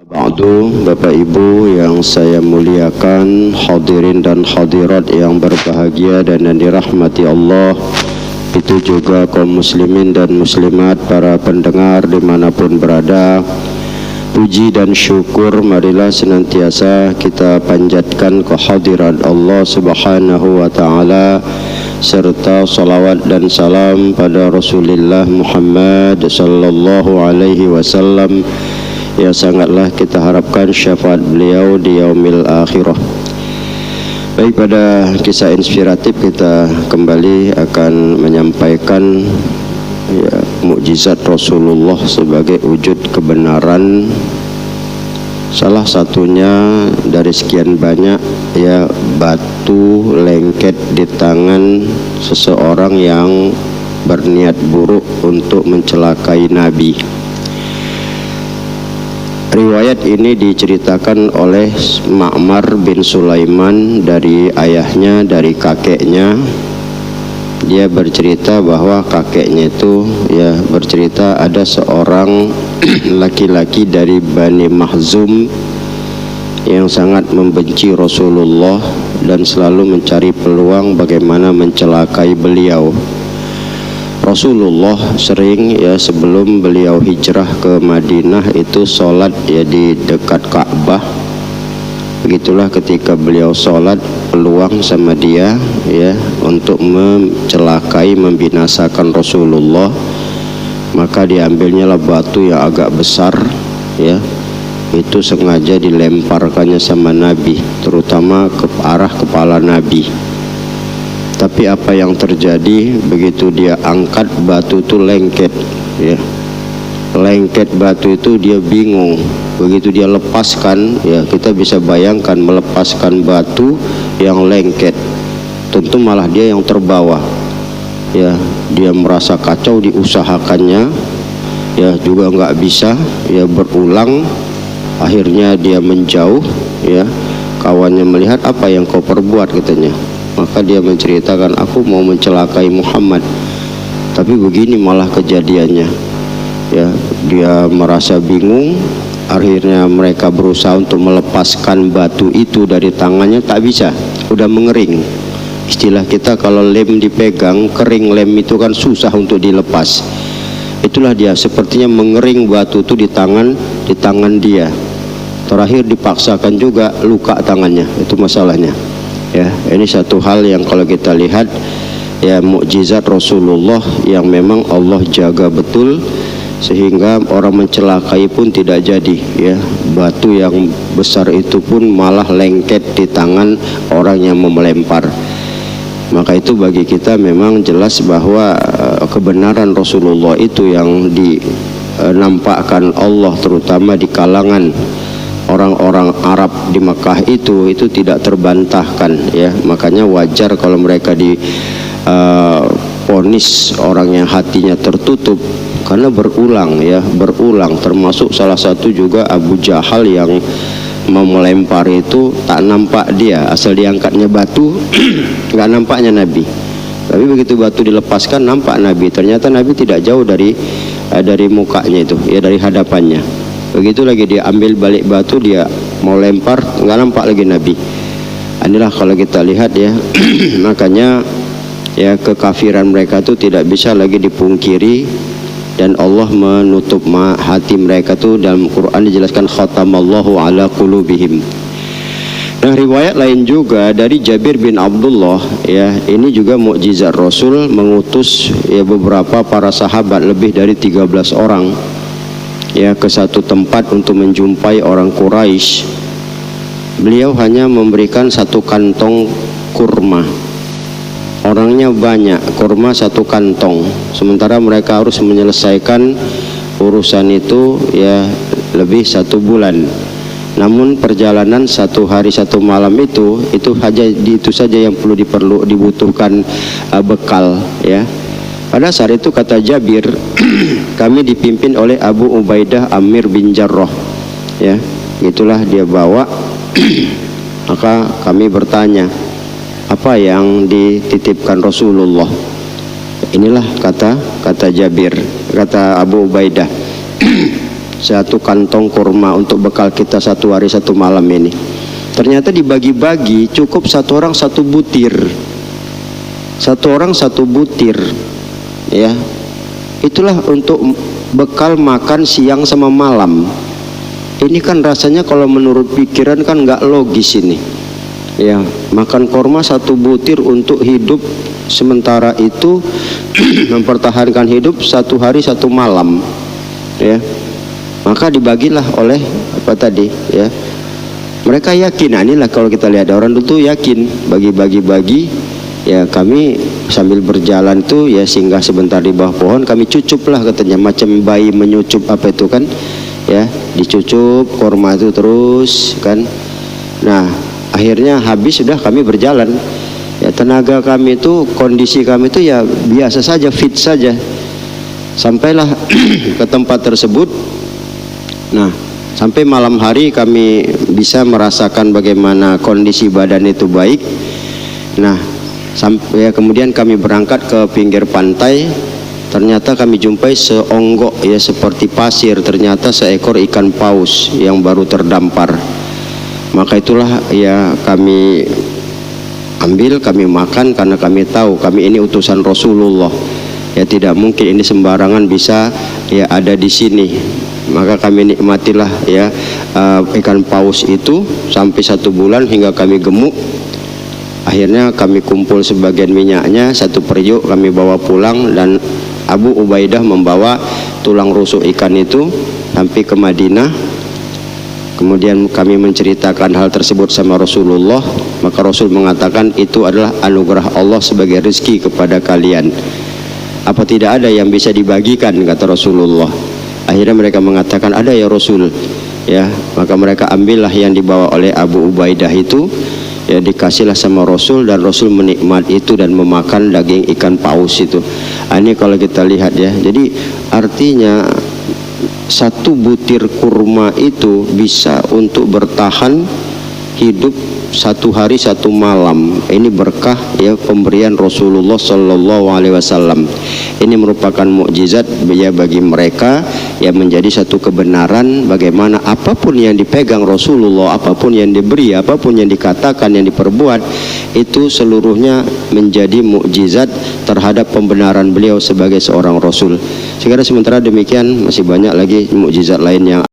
Ba'du, Bapak Ibu yang saya muliakan, hadirin dan hadirat yang berbahagia dan yang dirahmati Allah, itu juga kaum muslimin dan muslimat, para pendengar dimanapun berada. Puji dan syukur marilah senantiasa kita panjatkan kehadirat Allah Subhanahu wa ta'ala, serta salawat dan salam pada Rasulullah Muhammad sallallahu alaihi wasallam yang sangatlah kita harapkan syafaat beliau di yaumil akhirah. Baik, pada kisah inspiratif kita kembali akan menyampaikan mukjizat Rasulullah sebagai wujud kebenaran. Salah satunya dari sekian banyak batu lengket di tangan seseorang yang berniat buruk untuk mencelakai Nabi. Riwayat ini diceritakan oleh Ma'mar bin Sulaiman dari ayahnya, dari kakeknya. Dia bercerita bahwa kakeknya itu bercerita ada seorang laki-laki dari Bani Mahzum yang sangat membenci Rasulullah dan selalu mencari peluang bagaimana mencelakai beliau. Rasulullah sering sebelum beliau hijrah ke Madinah itu sholat di dekat Ka'bah. Begitulah ketika beliau sholat, peluang sama dia untuk mencelakai, membinasakan Rasulullah, maka diambilnya lah batu yang agak besar itu sengaja dilemparkannya sama Nabi, terutama ke arah kepala Nabi. Tapi apa yang terjadi begitu dia angkat batu itu lengket, lengket batu itu dia bingung. Begitu dia lepaskan, kita bisa bayangkan melepaskan batu yang lengket, tentu malah dia yang terbawa. Dia merasa kacau, diusahakannya, juga nggak bisa, berulang. Akhirnya dia menjauh, kawannya melihat, apa yang kau perbuat, katanya. Maka dia menceritakan, aku mau mencelakai Muhammad, tapi begini malah kejadiannya. Dia merasa bingung. Akhirnya mereka berusaha untuk melepaskan batu itu dari tangannya, tak bisa, udah mengering. Istilah kita kalau lem dipegang, kering lem itu kan susah untuk dilepas. Itulah dia, sepertinya mengering batu itu di tangan dia. Terakhir dipaksakan juga, luka tangannya, itu masalahnya. Ini satu hal yang kalau kita lihat mukjizat Rasulullah yang memang Allah jaga betul, sehingga orang mencelakai pun tidak jadi. Batu yang besar itu pun malah lengket di tangan orang yang mau melempar. Maka itu bagi kita memang jelas bahwa kebenaran Rasulullah itu yang dinampakkan Allah, terutama di kalangan orang-orang Arab di Mekah itu tidak terbantahkan. Makanya wajar kalau mereka diponis orang yang hatinya tertutup, karena berulang, termasuk salah satu juga Abu Jahal yang mau melempar itu tak nampak dia, asal diangkatnya batu nggak nampaknya Nabi, tapi begitu batu dilepaskan nampak Nabi. Ternyata Nabi tidak jauh dari mukanya itu, dari hadapannya. Begitu lagi dia ambil balik batu, dia mau lempar, nggak nampak lagi Nabi. Inilah kalau kita lihat makanya kekafiran mereka itu tidak bisa lagi dipungkiri, dan Allah menutup hati mereka itu. Dalam Quran dijelaskan khatamallahu ala qulubihim. Nah, riwayat lain juga dari Jabir bin Abdullah, ini juga mukjizat Rasul mengutus beberapa para sahabat, lebih dari 13 orang ke satu tempat untuk menjumpai orang Quraisy. Beliau hanya memberikan satu kantong kurma. Orangnya banyak, kurma satu kantong. Sementara mereka harus menyelesaikan urusan itu lebih 1 bulan. Namun perjalanan 1 hari 1 malam itu saja yang perlu dibutuhkan bekal. Pada saat itu kata Jabir, kami dipimpin oleh Abu Ubaidah Amir bin Jarrah. Itulah dia bawa. Maka kami bertanya, apa yang dititipkan Rasulullah? Inilah kata Jabir, kata Abu Ubaidah. satu kantong kurma untuk bekal kita 1 hari 1 malam ini. Ternyata dibagi-bagi cukup 1 orang 1 butir. 1 orang 1 butir, ya. Itulah untuk bekal makan siang sama malam. Ini kan rasanya kalau menurut pikiran kan nggak logis ini. Ya, makan korma 1 butir untuk hidup sementara itu mempertahankan hidup 1 hari 1 malam, ya. Maka dibagilah oleh apa tadi, ya. Mereka yakin, nah inilah kalau kita lihat orang itu yakin bagi-bagi, ya. Kami sambil berjalan tuh ya singgah sebentar di bawah pohon, kami cucup lah katanya, macam bayi menyucup apa itu kan, ya, dicucup korma itu terus kan. Nah akhirnya habis, sudah kami berjalan, ya. Tenaga kami itu, kondisi kami itu ya biasa saja, fit saja. Sampailah ke tempat tersebut. Nah sampai malam hari kami bisa merasakan bagaimana kondisi badan itu baik. Nah sampai ya, kemudian kami berangkat ke pinggir pantai. Ternyata kami jumpai seonggok, ya, seperti pasir. Ternyata seekor ikan paus yang baru terdampar. Maka itulah ya kami ambil, kami makan, karena kami tahu kami ini utusan Rasulullah, ya tidak mungkin ini sembarangan bisa ya ada di sini. Maka kami nikmatilah ya ikan paus itu sampai 1 bulan hingga kami gemuk. Akhirnya kami kumpul sebagian minyaknya, 1 periuk kami bawa pulang, dan Abu Ubaidah membawa tulang rusuk ikan itu sampai ke Madinah. Kemudian kami menceritakan hal tersebut sama Rasulullah. Maka Rasul mengatakan itu adalah anugerah Allah sebagai rezeki kepada kalian. Apa tidak ada yang bisa dibagikan, kata Rasulullah. Akhirnya mereka mengatakan ada ya Rasul, ya. Maka mereka ambillah yang dibawa oleh Abu Ubaidah itu, ya, dikasihlah sama Rasul, dan Rasul menikmati itu dan memakan daging ikan paus itu. Ini kalau kita lihat, ya. Jadi artinya 1 butir kurma itu bisa untuk bertahan hidup 1 hari 1 malam. Ini berkah ya pemberian Rasulullah Sallallahu Alaihi Wasallam. Ini merupakan mukjizat ya bagi mereka, yang menjadi satu kebenaran bagaimana apapun yang dipegang Rasulullah, apapun yang diberi, apapun yang dikatakan, yang diperbuat, itu seluruhnya menjadi mukjizat terhadap pembenaran beliau sebagai seorang Rasul. Sekarang sementara demikian, masih banyak lagi mukjizat lain yang